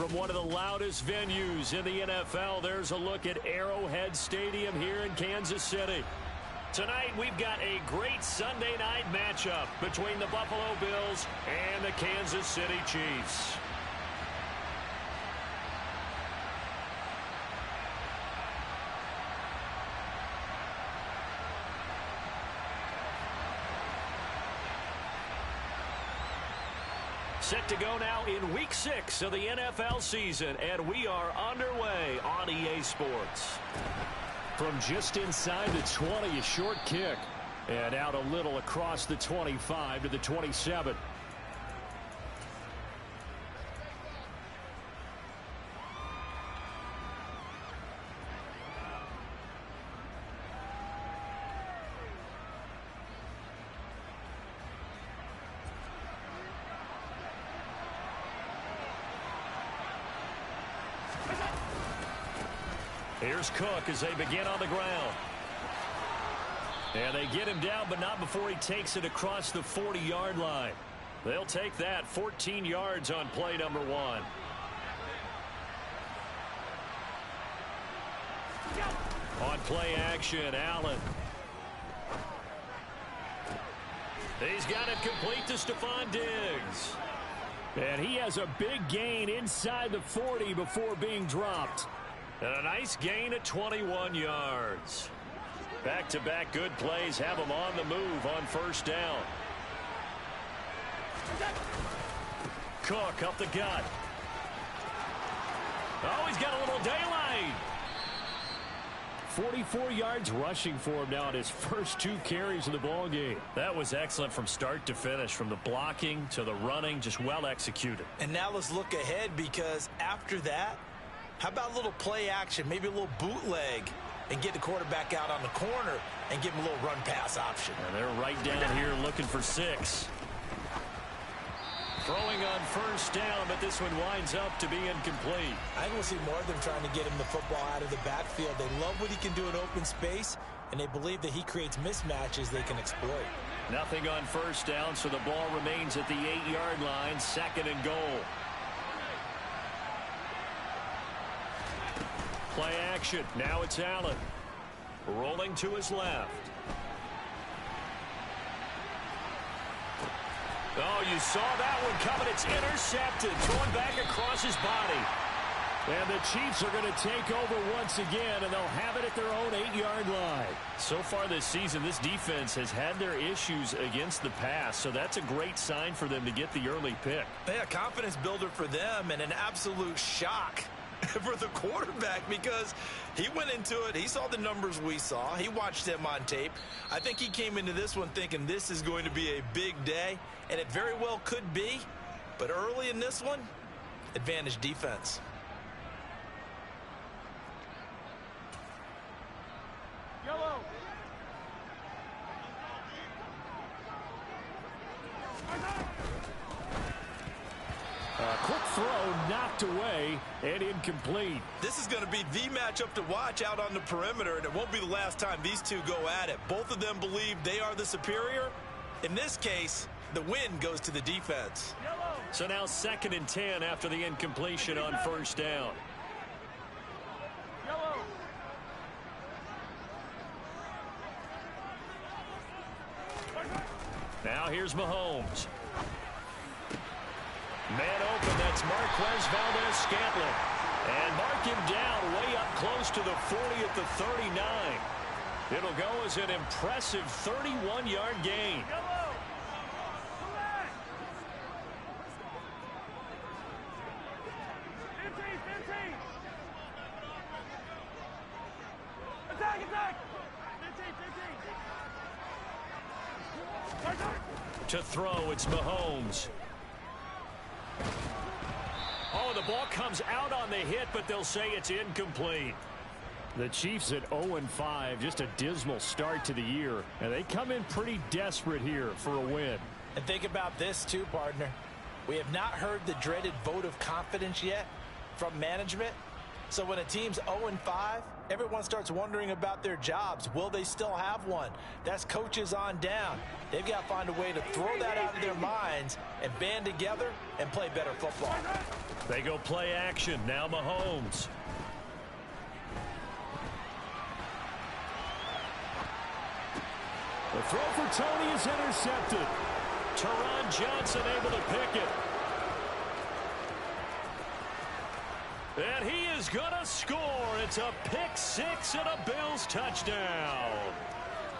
from one of the loudest venues in the NFL. There's a look at Arrowhead Stadium here in Kansas City. Tonight, we've got a great Sunday night matchup between the Buffalo Bills and the Kansas City Chiefs. Set to go now in Week 6 of the NFL season, and we are underway on EA Sports. From just inside the 20, a short kick, and out a little across the 25 to the 27. Here's Cook as they begin on the ground. And they get him down, but not before he takes it across the 40-yard line. They'll take that 14 yards on play number 1. On play action, Allen. He's got it complete to Stephon Diggs. And he has a big gain inside the 40 before being dropped. And a nice gain of 21 yards. Back-to-back good plays have him on the move on first down. Cook up the gut. Oh, he's got a little daylight. 44 yards rushing for him now in his first 2 carries of the ballgame. That was excellent from start to finish, from the blocking to the running, just well executed. And now let's look ahead, because after that, how about a little play action, maybe a little bootleg, and get the quarterback out on the corner and give him a little run-pass option. And they're right down here looking for 6. Throwing on first down, but this one winds up to be incomplete. I think we'll see more of them trying to get him the football out of the backfield. They love what he can do in open space, and they believe that he creates mismatches they can exploit. Nothing on first down, so the ball remains at the 8-yard line, 2nd and goal. Play action. Now it's Allen. Rolling to his left. Oh, you saw that one coming. It's intercepted. Thrown back across his body. And the Chiefs are going to take over once again, and they'll have it at their own 8-yard line. So far this season, this defense has had their issues against the pass, so that's a great sign for them to get the early pick. Yeah, confidence builder for them, and an absolute shock for the quarterback, because he went into it, he saw the numbers we saw, he watched them on tape. I think he came into this one thinking this is going to be a big day, and it very well could be, but early in this one, advantage defense. Yellow. Quick throw knocked away and incomplete. This is going to be the matchup to watch out on the perimeter, and it won't be the last time these two go at it. Both of them believe they are the superior. In this case, the win goes to the defense. So now 2nd and 10 after the incompletion on first down. Now here's Mahomes. Man open, that's Marquez Valdes-Scantling. And mark him down way up close to the 40 at the 39. It'll go as an impressive 31-yard gain. To throw, it's Mahomes. Oh, the ball comes out on the hit, but they'll say it's incomplete. The Chiefs at 0-5, just a dismal start to the year. And they come in pretty desperate here for a win. And think about this too, partner. We have not heard the dreaded vote of confidence yet from management. So when a team's 0-5, everyone starts wondering about their jobs. Will they still have one? That's coaches on down. They've got to find a way to throw that out of their minds and band together and play better football. They go play action. Now Mahomes. The throw for Tony is intercepted. Taron Johnson able to pick it. And he is going to score. It's a pick six and a Bills touchdown.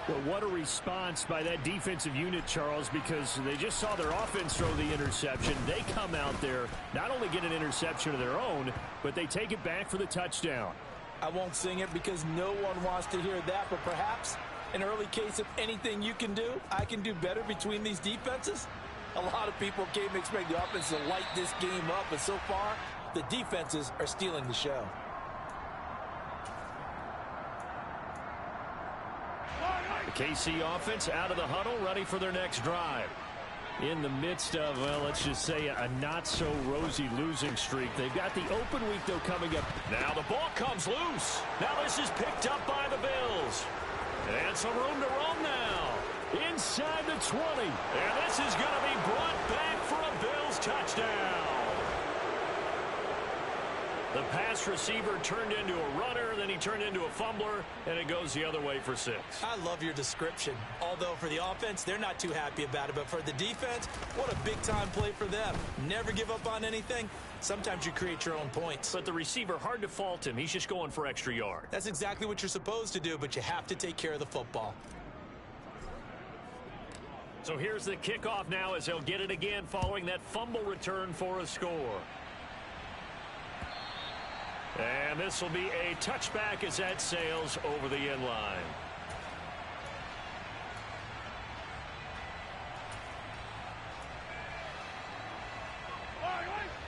Well, what a response by that defensive unit, Charles, because they just saw their offense throw the interception. They come out there, not only get an interception of their own, but they take it back for the touchdown. I won't sing it because no one wants to hear that, but perhaps an early case of anything you can do, I can do better between these defenses. A lot of people came to expect the offense to light this game up, but so far, the defenses are stealing the show. The KC offense out of the huddle, ready for their next drive. In the midst of, well, let's just say a not-so-rosy losing streak. They've got the open week, though, coming up. Now the ball comes loose. Now this is picked up by the Bills. And some room to roam now. Inside the 20. And this is going to be brought back for a Bills touchdown. The pass receiver turned into a runner, then he turned into a fumbler, and it goes the other way for 6. I love your description. Although for the offense, they're not too happy about it. But for the defense, what a big-time play for them. Never give up on anything. Sometimes you create your own points. But the receiver, hard to fault him. He's just going for extra yard. That's exactly what you're supposed to do, but you have to take care of the football. So here's the kickoff now as they'll get it again following that fumble return for a score. And this will be a touchback as that sails over the end line.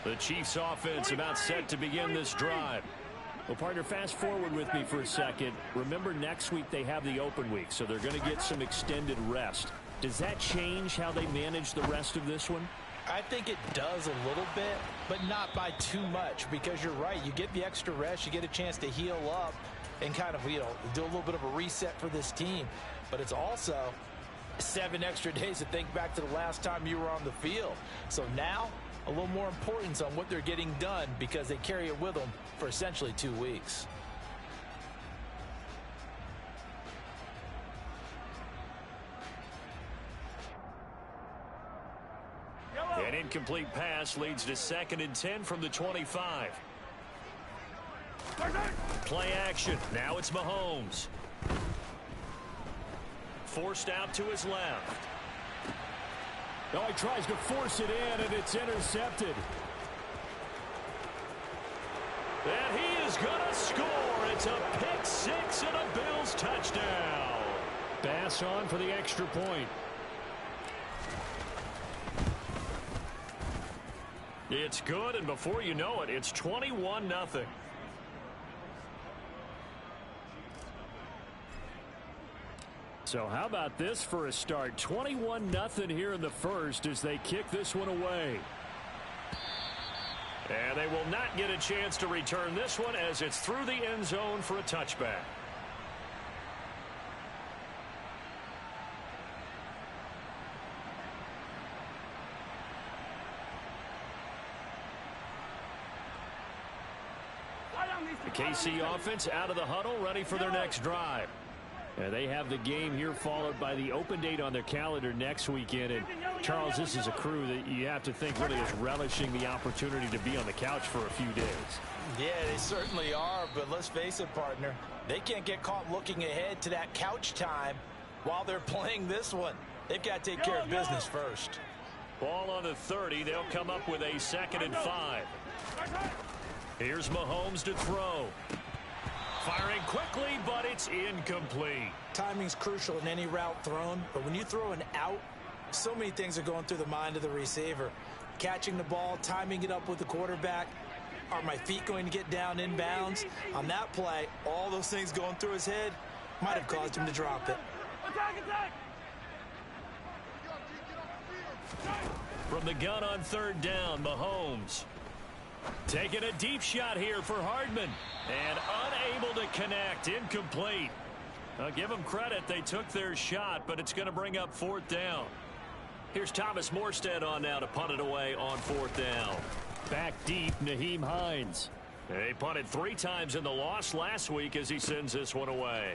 The Chiefs offense about set to begin this drive. Well, partner, fast forward with me for a second. Remember, next week they have the open week, so they're going to get some extended rest. Does that change how they manage the rest of this one? I think it does a little bit, but not by too much, because you're right. You get the extra rest, you get a chance to heal up and kind of, do a little bit of a reset for this team. But it's also 7 extra days to think back to the last time you were on the field. So now, a little more importance on what they're getting done because they carry it with them for essentially 2 weeks. An incomplete pass leads to 2nd and 10 from the 25. Play action. Now it's Mahomes. Forced out to his left. Oh, he tries to force it in, and it's intercepted. And he is going to score. It's a pick six and a Bills touchdown. Bass on for the extra point. It's good, and before you know it, it's 21-0. So how about this for a start? 21-0 here in the first as they kick this one away. And they will not get a chance to return this one as it's through the end zone for a touchback. The KC offense out of the huddle, ready for their next drive. They have the game here followed by the open date on their calendar next weekend. And Charles, this is a crew that you have to think really is relishing the opportunity to be on the couch for a few days. Yeah, they certainly are, but let's face it, partner. They can't get caught looking ahead to that couch time while they're playing this one. They've got to take care of business first. Ball on the 30. They'll come up with a 2nd and 5. Here's Mahomes to throw. Firing quickly, but it's incomplete. Timing's crucial in any route thrown, but when you throw an out, so many things are going through the mind of the receiver. Catching the ball, timing it up with the quarterback. Are my feet going to get down inbounds? On that play, all those things going through his head might have caused him to drop it. From the gun on 3rd down, Mahomes. Taking a deep shot here for Hardman. And unable to connect. Incomplete. I'll give them credit. They took their shot, but it's going to bring up 4th down. Here's Thomas Morstead on now to punt it away on 4th down. Back deep, Nyheim Hines. They punted 3 times in the loss last week as he sends this one away.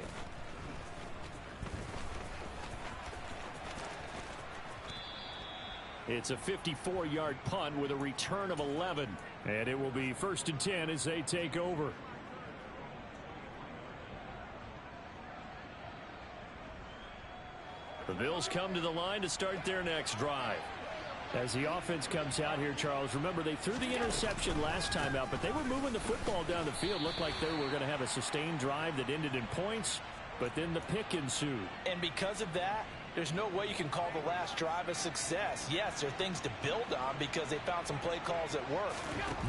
It's a 54-yard punt with a return of 11. And it will be 1st and 10 as they take over. The Bills come to the line to start their next drive. As the offense comes out here, Charles, remember they threw the interception last time out, but they were moving the football down the field. Looked like they were going to have a sustained drive that ended in points, but then the pick ensued. And because of that, there's no way you can call the last drive a success. Yes, there are things to build on because they found some play calls that work.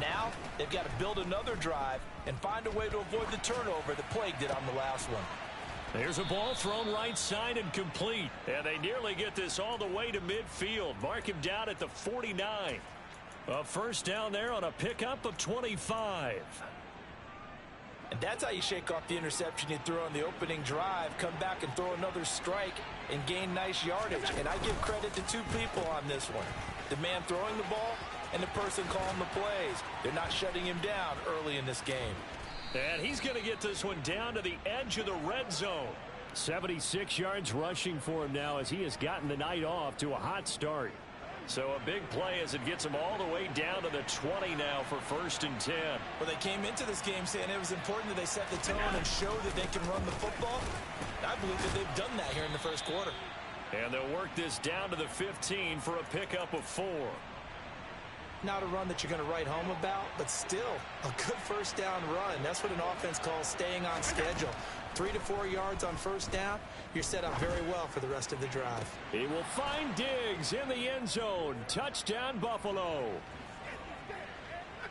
Now, they've got to build another drive and find a way to avoid the turnover that plagued it on the last one. There's a ball thrown right side and complete. And they nearly get this all the way to midfield. Mark him down at the 49. A 1st down there on a pickup of 25. And that's how you shake off the interception you threw on the opening drive, come back and throw another strike and gain nice yardage. And I give credit to 2 people on this one. The man throwing the ball and the person calling the plays. They're not shutting him down early in this game. And he's going to get this one down to the edge of the red zone. 76 yards rushing for him now as he has gotten the night off to a hot start. So a big play as it gets him all the way down to the 20 now for 1st and 10. Well, they came into this game saying it was important that they set the tone and show that they can run the football. I believe that they've done that here in the 1st quarter. And they'll work this down to the 15 for a pickup of 4. Not a run that you're going to write home about, but still a good 1st down run. That's what an offense calls staying on schedule. 3 to 4 yards on 1st down. You're set up very well for the rest of the drive. He will find Diggs in the end zone. Touchdown, Buffalo.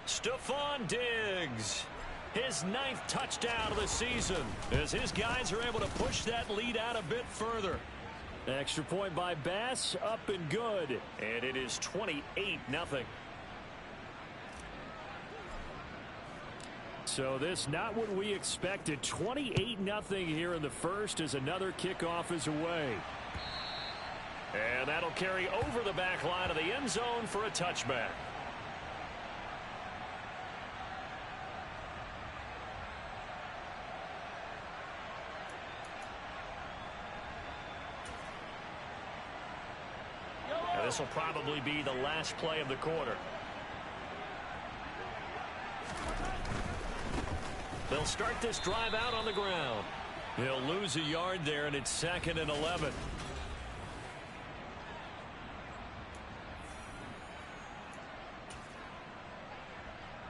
Stephon Diggs. His 9th touchdown of the season as his guys are able to push that lead out a bit further. Extra point by Bass, up and good. And it is 28-0. So this not what we expected. 28-0 here in the 1st as another kickoff is away. And that'll carry over the back line of the end zone for a touchback. Now this will probably be the last play of the quarter. They'll start this drive out on the ground. They'll lose a yard there, and it's 2nd and 11.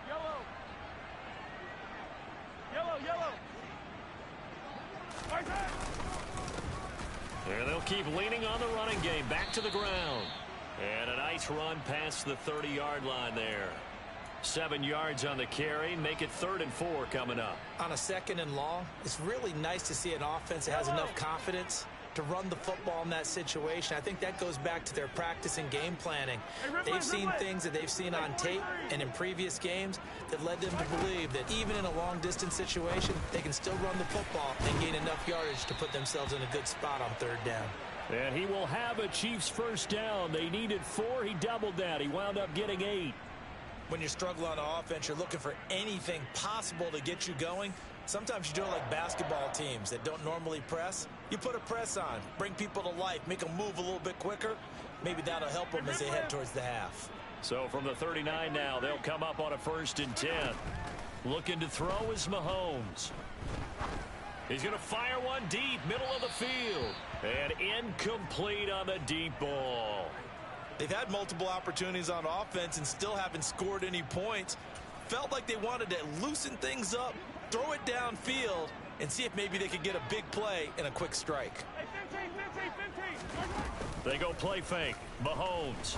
Yellow. There they'll keep leaning on the running game. Back to the ground. And a nice run past the 30-yard line there. 7 yards on the carry. Make it 3rd and 4 coming up. On a 2nd and long, it's really nice to see an offense that has enough confidence to run the football in that situation. I think that goes back to their practice and game planning. They've seen things that they've seen on tape and in previous games that led them to believe that even in a long-distance situation, they can still run the football and gain enough yardage to put themselves in a good spot on 3rd down. And he will have a Chiefs 1st down. They needed 4. He doubled that. He wound up getting 8. When you're struggling on offense, you're looking for anything possible to get you going. Sometimes you do it like basketball teams that don't normally press. You put a press on, bring people to life, make them move a little bit quicker. Maybe that'll help them as they head towards the half. So from the 39 now, they'll come up on a 1st and 10. Looking to throw is Mahomes. He's going to fire one deep, middle of the field. And incomplete on the deep ball. They've had multiple opportunities on offense and still haven't scored any points. Felt like they wanted to loosen things up, throw it downfield, and see if maybe they could get a big play and a quick strike. They go play fake. Mahomes.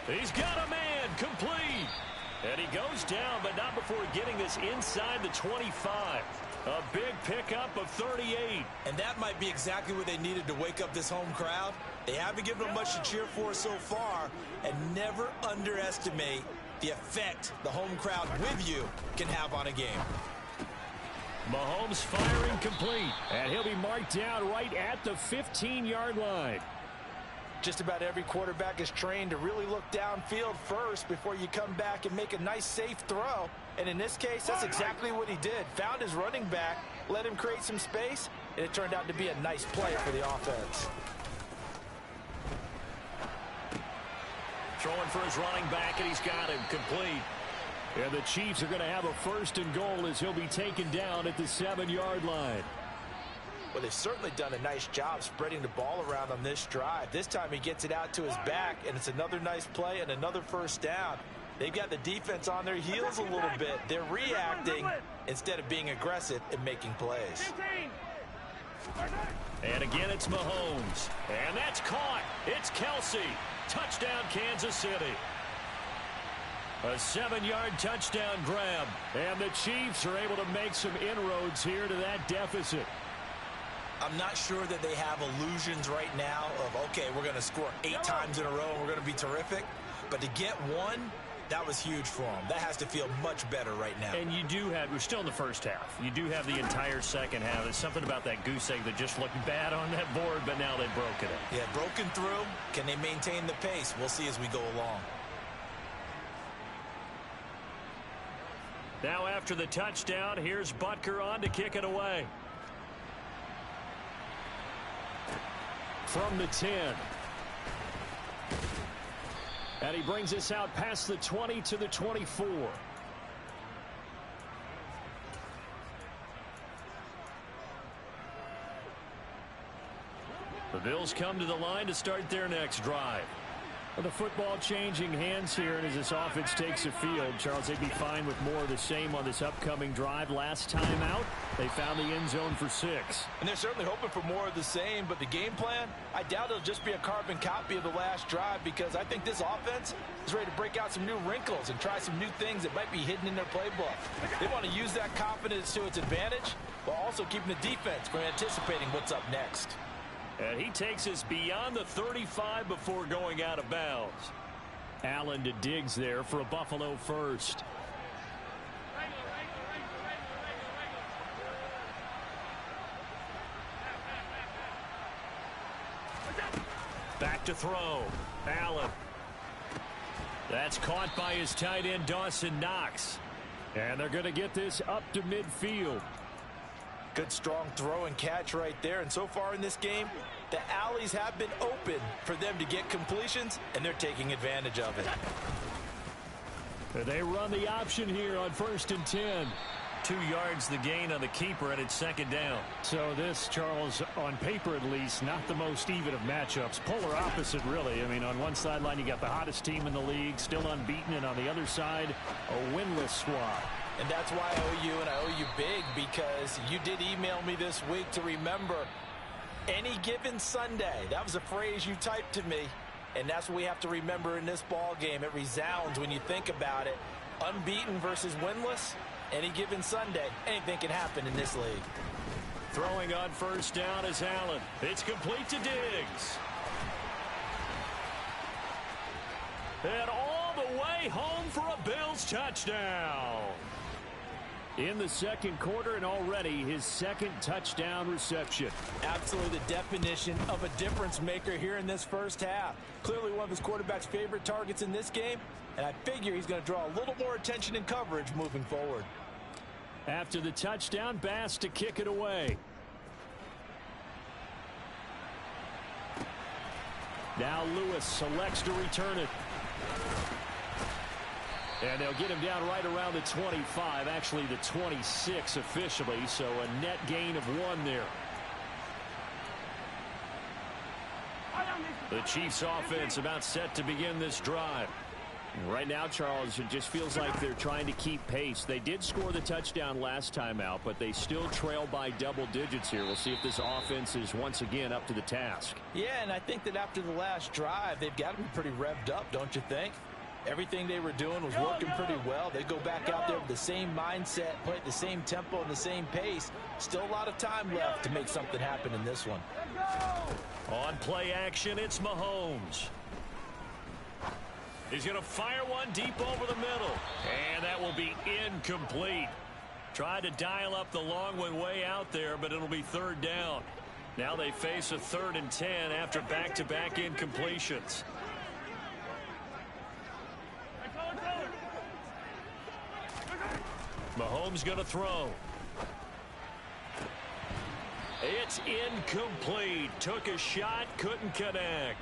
He's got a man. Complete. And he goes down, but not before getting this inside the 25. A big pickup of 38. And that might be exactly what they needed to wake up this home crowd. They haven't given them much to cheer for so far, and never underestimate the effect the home crowd with you can have on a game. Mahomes firing complete, and he'll be marked down right at the 15-yard line. Just about every quarterback is trained to really look downfield first before you come back and make a nice, safe throw. And in this case, that's exactly what he did. Found his running back, let him create some space, and it turned out to be a nice play for the offense. Throwing for his running back, and he's got him complete. And the Chiefs are going to have a 1st and goal as he'll be taken down at the 7-yard line. Well, they've certainly done a nice job spreading the ball around on this drive. This time he gets it out to his back, and it's another nice play and another 1st down. They've got the defense on their heels a little bit. They're reacting instead of being aggressive and making plays. And again, it's Mahomes. And that's caught. It's Kelsey. Touchdown, Kansas City. A 7-yard touchdown grab. And the Chiefs are able to make some inroads here to that deficit. I'm not sure that they have illusions right now of, okay, we're going to score 8 times in a row and we're going to be terrific. But to get one, that was huge for them. That has to feel much better right now. And you do have, we're still in the first half. You do have the entire second half. There's something about that goose egg that just looked bad on that board, but now they've broken it. Yeah, broken through. Can they maintain the pace? We'll see as we go along. Now after the touchdown, here's Butker on to kick it away. From the 10. And he brings us out past the 20 to the 24. The Bills come to the line to start their next drive. The football changing hands here, and as this offense takes the field, Charles, they'd be fine with more of the same on this upcoming drive. Last time out, they found the end zone for 6. And they're certainly hoping for more of the same, but the game plan, I doubt it'll just be a carbon copy of the last drive, because I think this offense is ready to break out some new wrinkles and try some new things that might be hidden in their playbook. They want to use that confidence to its advantage, while also keeping the defense from anticipating what's up next. And he takes us beyond the 35 before going out of bounds. Allen to Diggs there for a Buffalo first. Back to throw. Allen. That's caught by his tight end, Dawson Knox. And they're going to get this up to midfield. Good strong throw and catch right there. And so far in this game, the alleys have been open for them to get completions, and they're taking advantage of it. They run the option here on 1st and 10. 2 yards the gain on the keeper, and it's 2nd down. So this, Charles, on paper at least, not the most even of matchups. Polar opposite, really. I mean, on one sideline, you got the hottest team in the league, still unbeaten, and on the other side, a winless squad. And that's why I owe you, and I owe you big, because you did email me this week to remember any given Sunday. That was a phrase you typed to me, and that's what we have to remember in this ball game. It resounds when you think about it. Unbeaten versus winless, any given Sunday, anything can happen in this league. Throwing on 1st down is Allen. It's complete to Diggs. And all the way home for a Bills touchdown. In the 2nd quarter, and already his 2nd touchdown reception. Absolutely the definition of a difference maker here in this first half. Clearly one of his quarterback's favorite targets in this game, and I figure he's going to draw a little more attention and coverage moving forward. After the touchdown, Bass to kick it away. Now Lewis selects to return it. And they'll get him down right around the 25, actually the 26 officially, so a net gain of 1 there. The Chiefs offense about set to begin this drive. Right now, Charles, it just feels like they're trying to keep pace. They did score the touchdown last time out, but they still trail by double digits here. We'll see if this offense is once again up to the task. Yeah, and I think that after the last drive, they've got to be pretty revved up, don't you think? Everything they were doing was working pretty well. They go back out there with the same mindset, play at the same tempo and the same pace. Still a lot of time left to make something happen in this one. On play action, it's Mahomes. He's going to fire one deep over the middle. And that will be incomplete. Tried to dial up the long one way out there, but it'll be third down. Now they face a 3rd and 10 after back-to-back incompletions. Mahomes going to throw. It's incomplete. Took a shot, couldn't connect.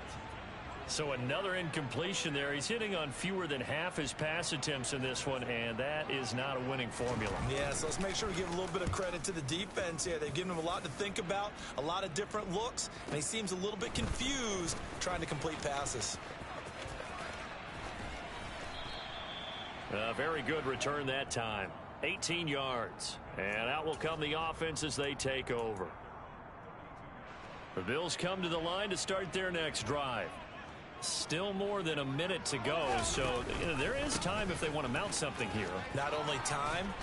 So another incompletion there. He's hitting on fewer than half his pass attempts in this one, and that is not a winning formula. Yeah, so let's make sure we give a little bit of credit to the defense here. They've given him a lot to think about, a lot of different looks, and he seems a little bit confused trying to complete passes. A very good return that time. 18 yards. And out will come the offense as they take over. The Bills come to the line to start their next drive. Still more than a minute to go, so there is time if they want to mount something here. Not only time,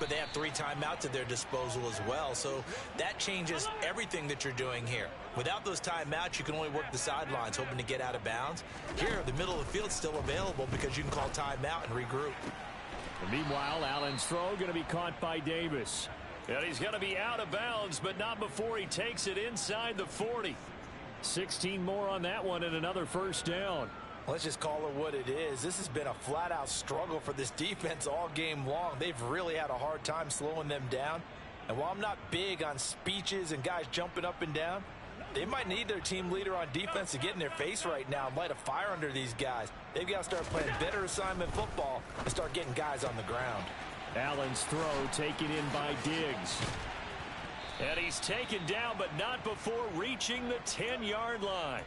but they have 3 timeouts at their disposal as well, so that changes everything that you're doing here. Without those timeouts, you can only work the sidelines, hoping to get out of bounds. Here, the middle of the field is still available because you can call timeout and regroup. And meanwhile, Allen's throw going to be caught by Davis. And he's going to be out of bounds, but not before he takes it inside the 40. 16 more on that one and another first down. Let's just call it what it is. This has been a flat-out struggle for this defense all game long. They've really had a hard time slowing them down. And while I'm not big on speeches and guys jumping up and down, they might need their team leader on defense to get in their face right now and light a fire under these guys. They've got to start playing better assignment football and start getting guys on the ground. Allen's throw taken in by Diggs. And he's taken down, but not before reaching the 10-yard line.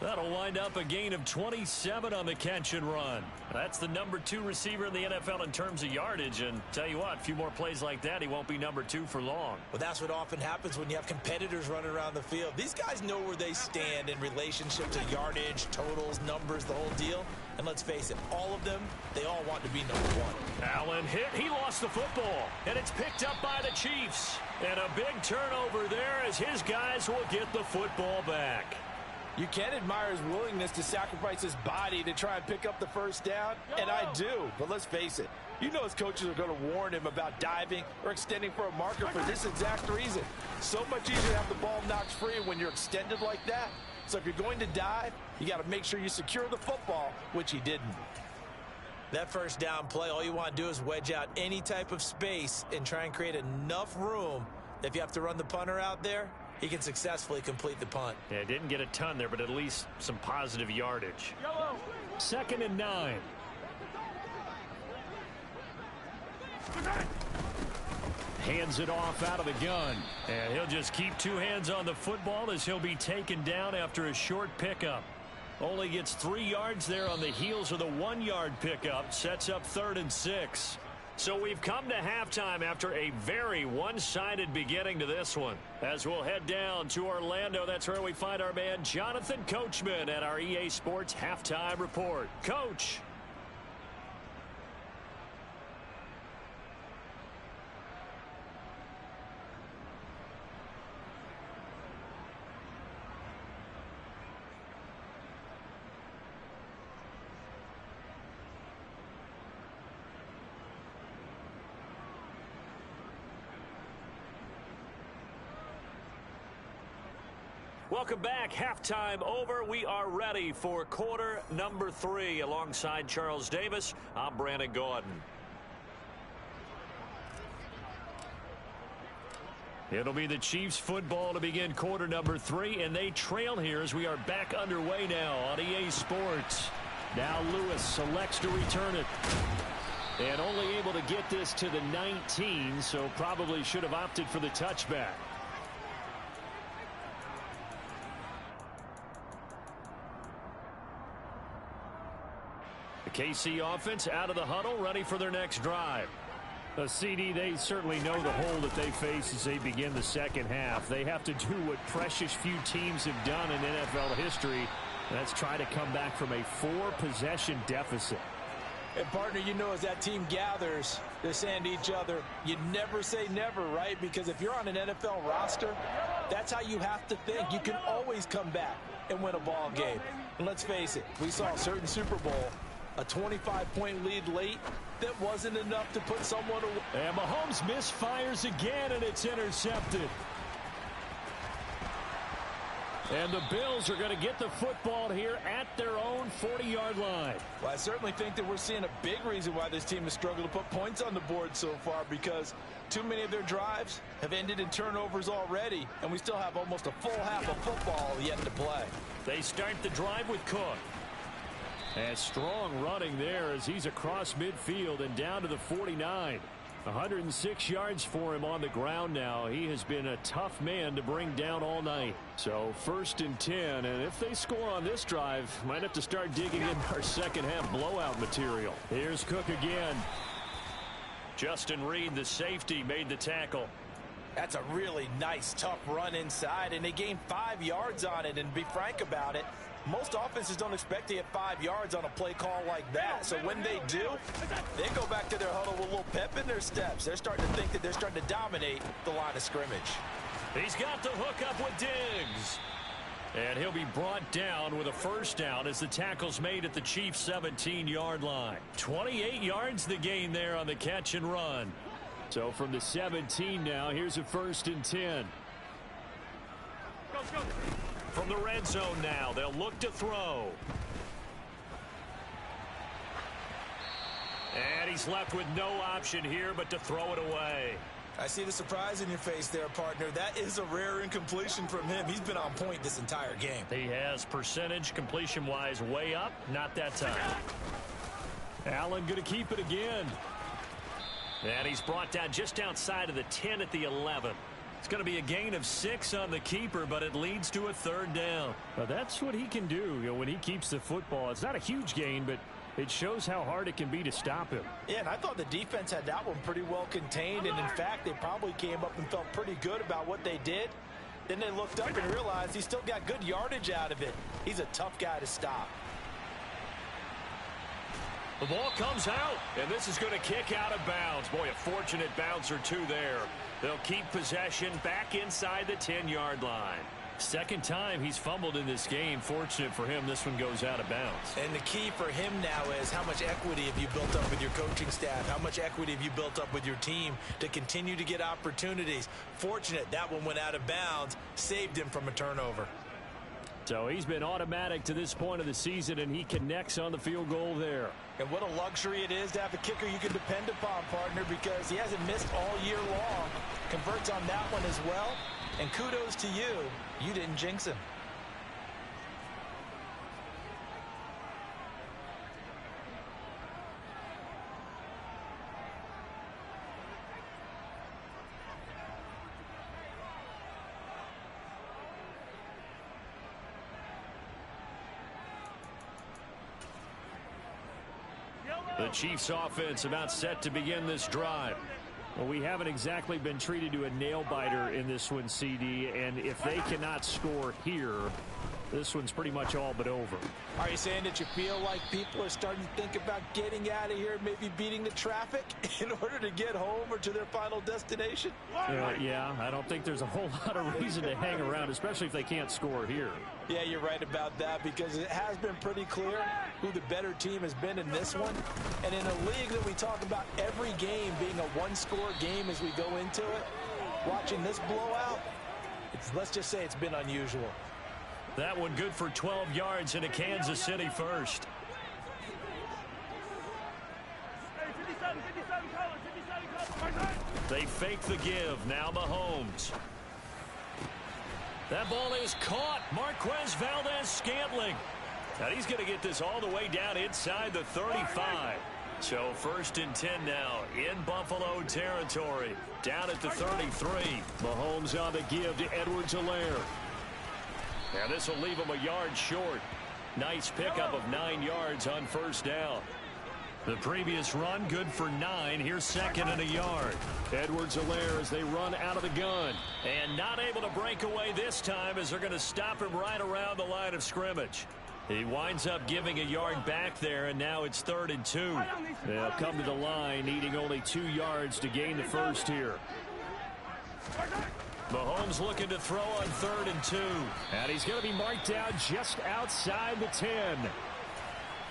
That'll wind up a gain of 27 on the catch and run. That's the number 2 receiver in the NFL in terms of yardage. And tell you what, a few more plays like that, he won't be number 2 for long. Well, that's what often happens when you have competitors running around the field. These guys know where they stand in relationship to yardage, totals, numbers, the whole deal. And let's face it, all of them, they all want to be number 1. Allen hit. He lost the football. And it's picked up by the Chiefs. And a big turnover there as his guys will get the football back. You can admire his willingness to sacrifice his body to try and pick up the first down, and I do. But let's face it, you know his coaches are going to warn him about diving or extending for a marker for this exact reason. So much easier to have the ball knocked free when you're extended like that. So if you're going to dive, you got to make sure you secure the football, which he didn't. That first down play, all you want to do is wedge out any type of space and try and create enough room that if you have to run the punter out there, he can successfully complete the punt. Yeah, didn't get a ton there, but at least some positive yardage. Yellow. 2nd and 9. Hands it off out of the gun. And he'll just keep 2 hands on the football as he'll be taken down after a short pickup. Only gets 3 yards there on the heels of the 1-yard pickup. Sets up 3rd and 6. So we've come to halftime after a very one-sided beginning to this one. As we'll head down to Orlando, that's where we find our man Jonathan Coachman at our EA Sports Halftime Report. Coach. Welcome back. Halftime over. We are ready for quarter number 3. Alongside Charles Davis, I'm Brandon Gordon. It'll be the Chiefs football to begin quarter number 3, and they trail here as we are back underway now on EA Sports. Now Lewis selects to return it. And only able to get this to the 19, so probably should have opted for the touchback. KC offense out of the huddle, ready for their next drive. CD, they certainly know the hole that they face as they begin the second half. They have to do what precious few teams have done in NFL history. That's try to come back from a 4-possession deficit. And, partner, you know as that team gathers, they're saying to each other, you never say never, right? Because if you're on an NFL roster, that's how you have to think. You can always come back and win a ball game. And let's face it, we saw a certain Super Bowl A 25-point lead late that wasn't enough to put someone away. And Mahomes misfires again, and it's intercepted. And the Bills are going to get the football here at their own 40-yard line. Well, I certainly think that we're seeing a big reason why this team has struggled to put points on the board so far, because too many of their drives have ended in turnovers already, and we still have almost a full half of football yet to play. They start the drive with Cook. And strong running there as he's across midfield and down to the 49. 106 yards for him on the ground now. He has been a tough man to bring down all night. So 1st and 10, and if they score on this drive, might have to start digging in our second half blowout material. Here's Cook again. Justin Reed, the safety, made the tackle. That's a really nice, tough run inside, and they gained 5 yards on it. And to be frank about it, most offenses don't expect to get 5 yards on a play call like that. So when they do, they go back to their huddle with a little pep in their steps. They're starting to think that they're starting to dominate the line of scrimmage. He's got the hook up with Diggs. And he'll be brought down with a first down as the tackle's made at the Chiefs' 17-yard line. 28 yards the gain there on the catch and run. So from the 17 now, here's a 1st and 10. From the red zone now, they'll look to throw. And he's left with no option here but to throw it away. I see the surprise in your face there, partner. That is a rare incompletion from him. He's been on point this entire game. He has percentage completion-wise way up. Not that time. Allen going to keep it again. And he's brought down just outside of the 10 at the 11. It's going to be a gain of 6 on the keeper, but it leads to a 3rd down. Now that's what he can do, when he keeps the football. It's not a huge gain, but it shows how hard it can be to stop him. Yeah, and I thought the defense had that one pretty well contained, and in fact, they probably came up and felt pretty good about what they did. Then they looked up and realized he still got good yardage out of it. He's a tough guy to stop. The ball comes out, and this is going to kick out of bounds. Boy, a fortunate bounce or two there. They'll keep possession back inside the 10-yard line. Second time he's fumbled in this game. Fortunate for him, this one goes out of bounds. And the key for him now is how much equity have you built up with your coaching staff? How much equity have you built up with your team to continue to get opportunities? Fortunate that one went out of bounds, saved him from a turnover. So he's been automatic to this point of the season, and he connects on the field goal there. And what a luxury it is to have a kicker you can depend upon, partner, because he hasn't missed all year long. Converts on that one as well. And kudos to you. You didn't jinx him. The Chiefs offense about set to begin this drive. Well, we haven't exactly been treated to a nail-biter in this one, CD, and if they cannot score here, this one's pretty much all but over. Are you saying that you feel like people are starting to think about getting out of here, maybe beating the traffic in order to get home or to their final destination? Yeah, I don't think there's a whole lot of reason to hang around, especially if they can't score here. Yeah, you're right about that, because it has been pretty clear who the better team has been in this one. And in a league that we talk about every game being a one-score game as we go into it, watching this blowout, let's just say it's been unusual. That one good for 12 yards into Kansas City first. They fake the give. Now Mahomes. That ball is caught. Marquez Valdes-Scantling. And he's going to get this all the way down inside the 35. So 1st and 10 now in Buffalo territory. Down at the 33. Mahomes on the give to Edwards-Helaire. And this will leave him a yard short. Nice pickup of 9 yards on first down. The previous run good for 9. Here's 2nd and a yard. Edwards-Helaire as they run out of the gun. And not able to break away this time as they're going to stop him right around the line of scrimmage. He winds up giving a yard back there, and now it's 3rd and 2. They'll come to the line needing only 2 yards to gain the first here. Mahomes looking to throw on 3rd and 2. And he's going to be marked down just outside the 10.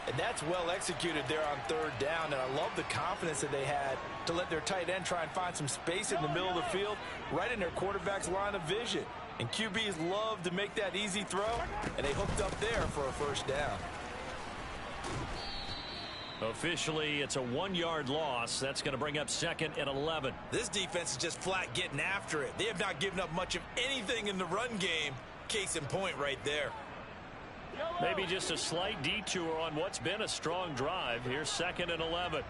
And that's well executed there on third down. And I love the confidence that they had to let their tight end try and find some space in the middle of the field, right in their quarterback's line of vision. And QBs love to make that easy throw, and they hooked up there for a first down. Officially, it's a 1-yard loss. That's going to bring up 2nd and 11. This defense is just flat getting after it. They have not given up much of anything in the run game. Case in point right there. Maybe just a slight detour on what's been a strong drive. Here's 2nd and 11.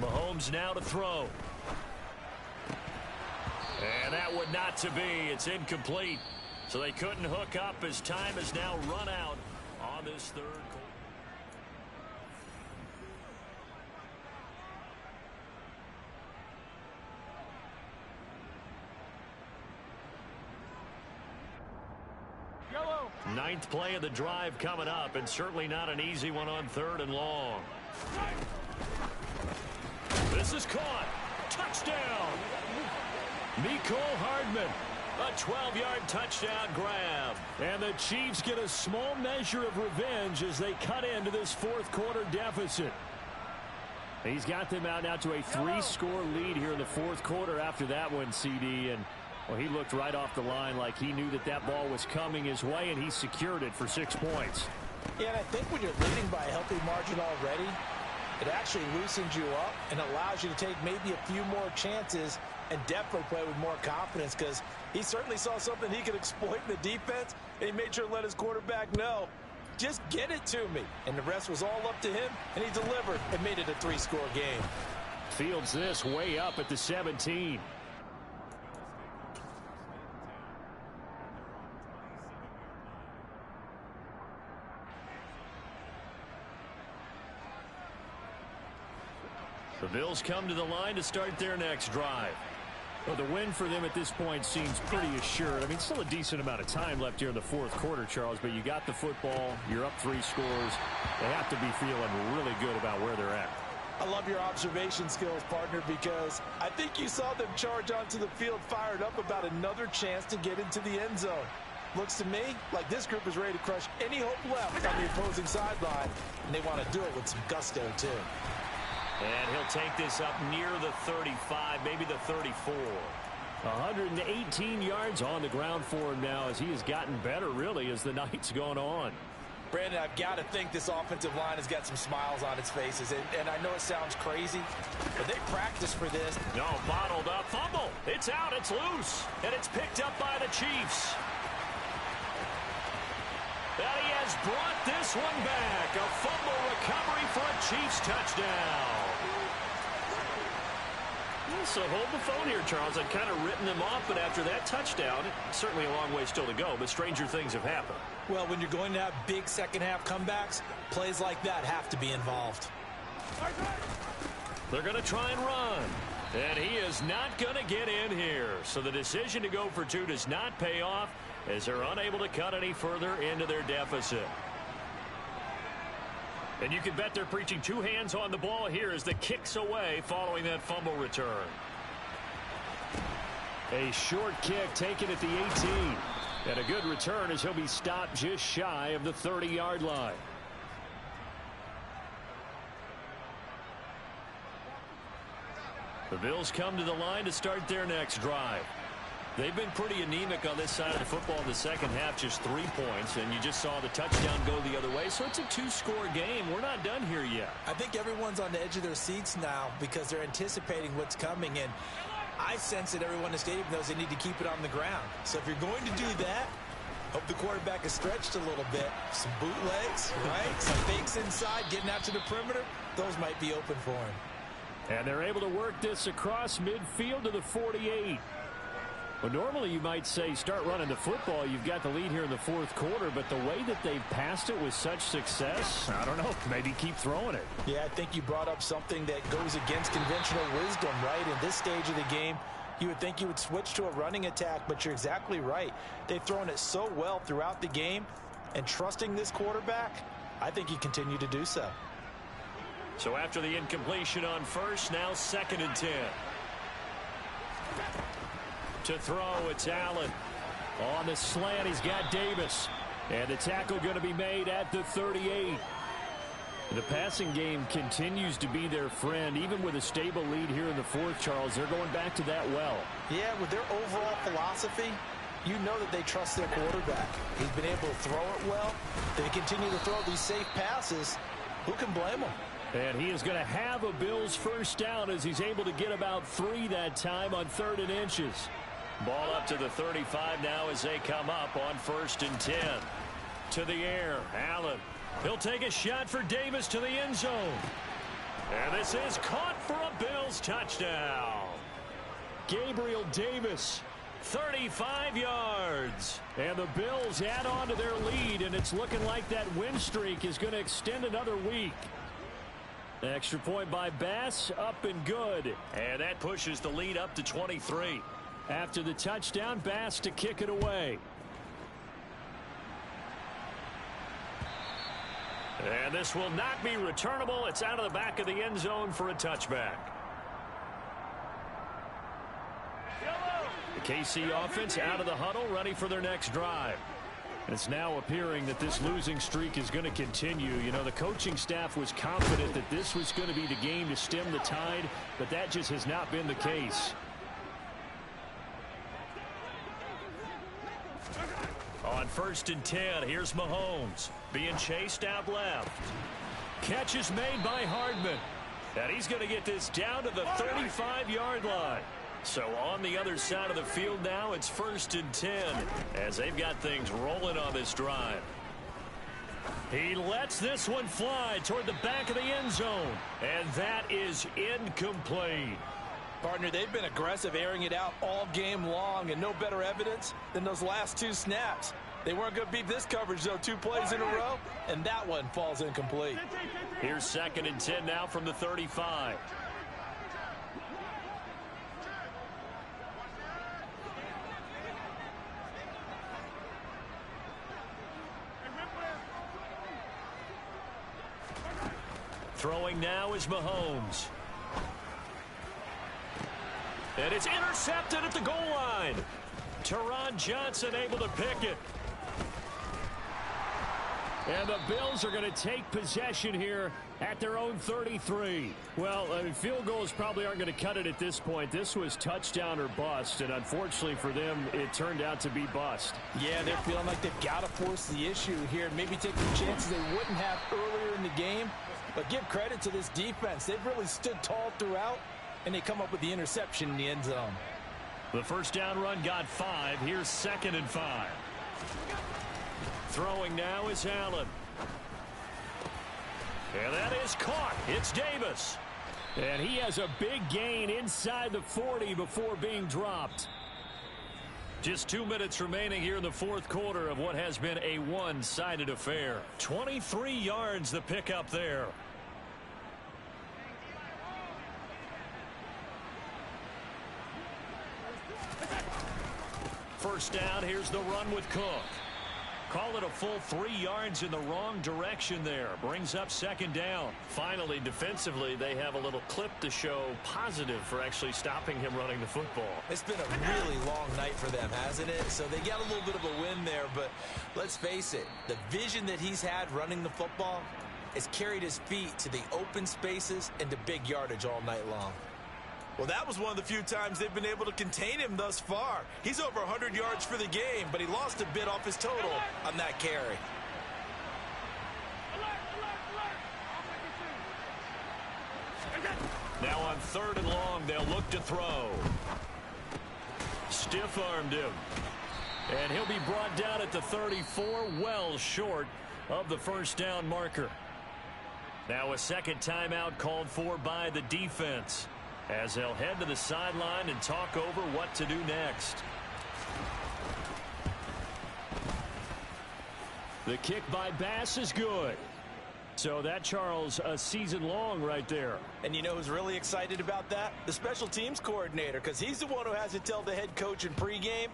Mahomes now to throw. And that would not to be. It's incomplete. So they couldn't hook up as time has now run out on this third quarter. Ninth play of the drive coming up, and certainly not an easy one on 3rd and long. This is caught. Touchdown. Mecole Hardman. A 12-yard touchdown grab. And the Chiefs get a small measure of revenge as they cut into this 4th quarter deficit. He's got them out now to a 3-score lead here in the 4th quarter after that one, CD. And well, he looked right off the line like he knew that that ball was coming his way, and he secured it for 6 points. Yeah, and I think when you're leading by a healthy margin already, it actually loosens you up and allows you to take maybe a few more chances and definitely play with more confidence, because he certainly saw something he could exploit in the defense, and he made sure to let his quarterback know, just get it to me. And the rest was all up to him, and he delivered and made it a 3-score game. Fields this way up at the 17. The Bills come to the line to start their next drive. Well, the win for them at this point seems pretty assured. I mean, still a decent amount of time left here in the 4th quarter, Charles, but you got the football, you're up 3 scores. They have to be feeling really good about where they're at. I love your observation skills, partner, because I think you saw them charge onto the field fired up about another chance to get into the end zone. Looks to me like this group is ready to crush any hope left on the opposing sideline, and they want to do it with some gusto, too. And he'll take this up near the 35, maybe the 34. 118 yards on the ground for him now as he has gotten better, really, as the night's gone on. Brandon, I've got to think this offensive line has got some smiles on its faces. And I know it sounds crazy, but they practiced for this. No, bottled up. Fumble. It's out. It's loose. And it's picked up by the Chiefs. And he has brought this one back. A fumble recovery for a Chiefs touchdown. So hold the phone here, Charles. I'd kind of written them off, but after that touchdown, certainly a long way still to go, but stranger things have happened. Well, when you're going to have big second-half comebacks, plays like that have to be involved. They're going to try and run. And he is not going to get in here. So the decision to go for 2 does not pay off as they're unable to cut any further into their deficit. And you can bet they're preaching 2 hands on the ball here as the kick's away following that fumble return. A short kick taken at the 18. And a good return as he'll be stopped just shy of the 30-yard line. The Bills come to the line to start their next drive. They've been pretty anemic on this side of the football in the second half, just 3 points, and you just saw the touchdown go the other way. So it's a 2-score game. We're not done here yet. I think everyone's on the edge of their seats now because they're anticipating what's coming, and I sense that everyone in the stadium knows they need to keep it on the ground. So if you're going to do that, hope the quarterback is stretched a little bit. Some bootlegs, right? Some fakes inside, getting out to the perimeter. Those might be open for him. And they're able to work this across midfield to the 48. Well, normally you might say start running the football. You've got the lead here in the 4th quarter, but the way that they've passed it with such success, I don't know, maybe keep throwing it. Yeah, I think you brought up something that goes against conventional wisdom, right? In this stage of the game, you would think you would switch to a running attack, but you're exactly right. They've thrown it so well throughout the game, and trusting this quarterback, I think you continue to do so. So after the incompletion on first, now 2nd and 10. To throw, it's Allen. On the slant, he's got Davis. And the tackle going to be made at the 38. The passing game continues to be their friend. Even with a stable lead here in the fourth, Charles, they're going back to that well. Yeah, with their overall philosophy, you know that they trust their quarterback. He's been able to throw it well. They continue to throw these safe passes. Who can blame them? And he is going to have a Bills first down as he's able to get about 3 that time on 3rd and inches. Ball up to the 35 now as they come up on 1st and 10. To the air, Allen. He'll take a shot for Davis to the end zone. And this is caught for a Bills touchdown. Gabriel Davis, 35 yards. And the Bills add on to their lead, and it's looking like that win streak is going to extend another week. Extra point by Bass, up and good. And that pushes the lead up to 23. After the touchdown, Bass to kick it away. And this will not be returnable. It's out of the back of the end zone for a touchback. The KC offense out of the huddle, ready for their next drive. It's now appearing that this losing streak is going to continue. You know, the coaching staff was confident that this was going to be the game to stem the tide, but that just has not been the case. On 1st and 10, here's Mahomes being chased out left. Catch is made by Hardman. And he's going to get this down to the 35-yard line. So on the other side of the field now, it's 1st and 10 as they've got things rolling on this drive. He lets this one fly toward the back of the end zone. And that is incomplete. Partner, they've been aggressive, airing it out all game long, and no better evidence than those last 2 snaps. They weren't going to beat this coverage, though, 2 plays in a row, and that one falls incomplete. Here's 2nd and 10 now from the 35. Throwing now is Mahomes. And it's intercepted at the goal line. Teron Johnson able to pick it. And the Bills are going to take possession here at their own 33. Well, I mean, field goals probably aren't going to cut it at this point. This was touchdown or bust, and unfortunately for them, it turned out to be bust. Yeah, they're feeling like they've got to force the issue here and maybe take some chances they wouldn't have earlier in the game. But give credit to this defense. They've really stood tall throughout, and they come up with the interception in the end zone. The first down run got 5. Here's 2nd and 5. Throwing now is Allen. And that is caught. It's Davis. And he has a big gain inside the 40 before being dropped. Just 2 minutes remaining here in the fourth quarter of what has been a one-sided affair. 23 yards the pickup there. First down, here's the run with Cook. Call it a full 3 yards in the wrong direction there. Brings up 2nd down. Finally, defensively, they have a little clip to show positive for actually stopping him running the football. It's been a really long night for them, hasn't it? So they got a little bit of a win there, but let's face it, the vision that he's had running the football has carried his feet to the open spaces and to big yardage all night long. Well, that was one of the few times they've been able to contain him thus far. He's over 100 yards for the game, but he lost a bit off his total on that carry. Now on 3rd and long, they'll look to throw. Stiff-armed him. And he'll be brought down at the 34, well short of the first down marker. Now a second timeout called for by the defense, as they'll head to the sideline and talk over what to do next. The kick by Bass is good. So that, Charles, a season long right there. And you know who's really excited about that? The special teams coordinator, because he's the one who has to tell the head coach in pregame,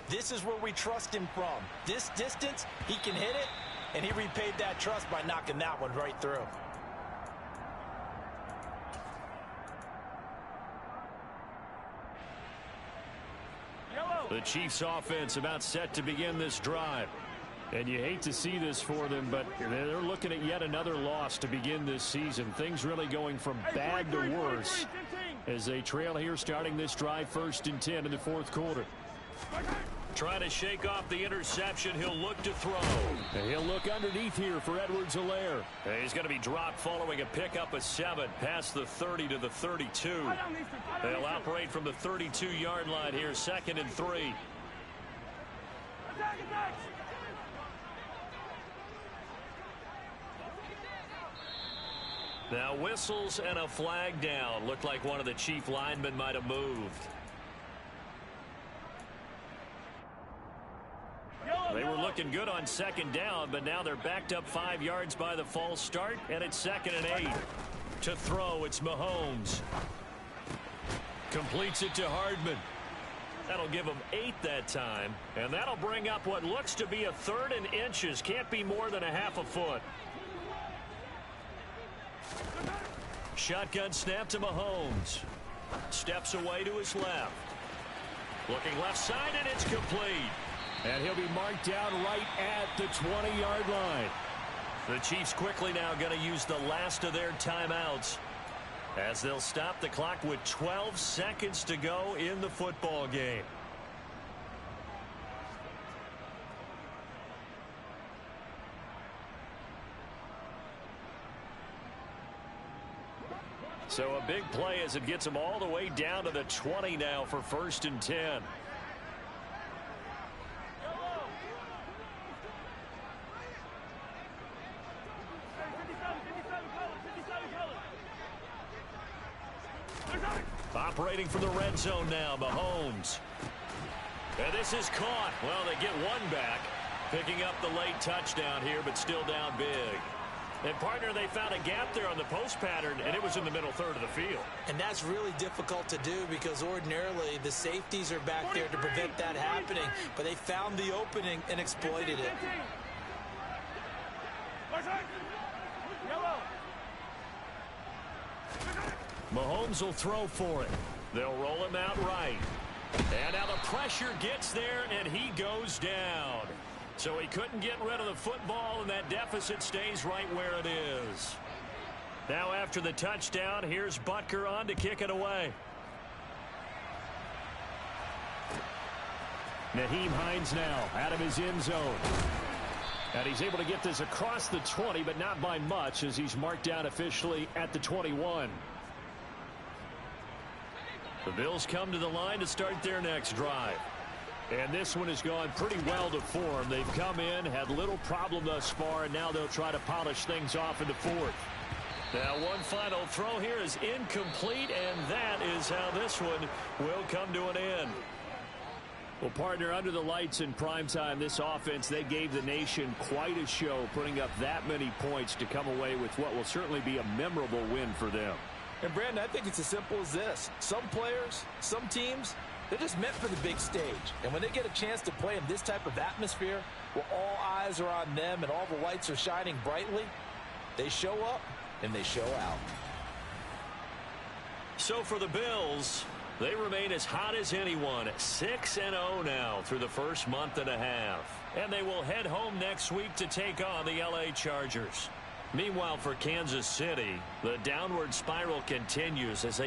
this is where we trust him from. This distance, he can hit it, and he repaid that trust by knocking that one right through. The Chiefs offense about set to begin this drive. And you hate to see this for them, but they're looking at yet another loss to begin this season. Things really going from bad to worse as they trail here starting this drive 1st and 10 in the 4th quarter. Trying to shake off the interception. He'll look to throw. And he'll look underneath here for Edwards-Helaire. He's going to be dropped following a pickup of 7 past the 30 to the 32. They'll operate from the 32-yard line here, 2nd and 3. Now whistles and a flag down. Looked like one of the chief linemen might have moved. They were looking good on 2nd down, but now they're backed up 5 yards by the false start, and it's 2nd and 8. To throw, it's Mahomes. Completes it to Hardman. That'll give him 8 that time, and that'll bring up what looks to be a 3rd and inches. Can't be more than a half a foot. Shotgun snap to Mahomes. Steps away to his left. Looking left side, and it's complete. And he'll be marked down right at the 20-yard line. The Chiefs quickly now going to use the last of their timeouts as they'll stop the clock with 12 seconds to go in the football game. So a big play as it gets them all the way down to the 20 now for 1st and 10. Operating from the red zone now, Mahomes. And this is caught. Well, they get one back, picking up the late touchdown here, but still down big. And, partner, they found a gap there on the post pattern, and it was in the middle third of the field. And that's really difficult to do because ordinarily the safeties are back there to prevent that happening. But they found the opening and exploited it. Mahomes will throw for it. They'll roll him out right. And now the pressure gets there, and he goes down. So he couldn't get rid of the football, and that deficit stays right where it is. Now after the touchdown, here's Butker on to kick it away. Nyheim Hines now out of his end zone. And he's able to get this across the 20, but not by much as he's marked down officially at the 21. The Bills come to the line to start their next drive. And this one has gone pretty well to form. They've come in, had little problem thus far, and now they'll try to polish things off in the 4th. Now one final throw here is incomplete, and that is how this one will come to an end. Well, partner, under the lights in primetime, this offense, they gave the nation quite a show, putting up that many points to come away with what will certainly be a memorable win for them. And, Brandon, I think it's as simple as this. Some players, some teams, they're just meant for the big stage. And when they get a chance to play in this type of atmosphere where all eyes are on them and all the lights are shining brightly, they show up and they show out. So for the Bills, they remain as hot as anyone, 6-0 now through the first month and a half. And they will head home next week to take on the LA Chargers. Meanwhile, for Kansas City, the downward spiral continues as they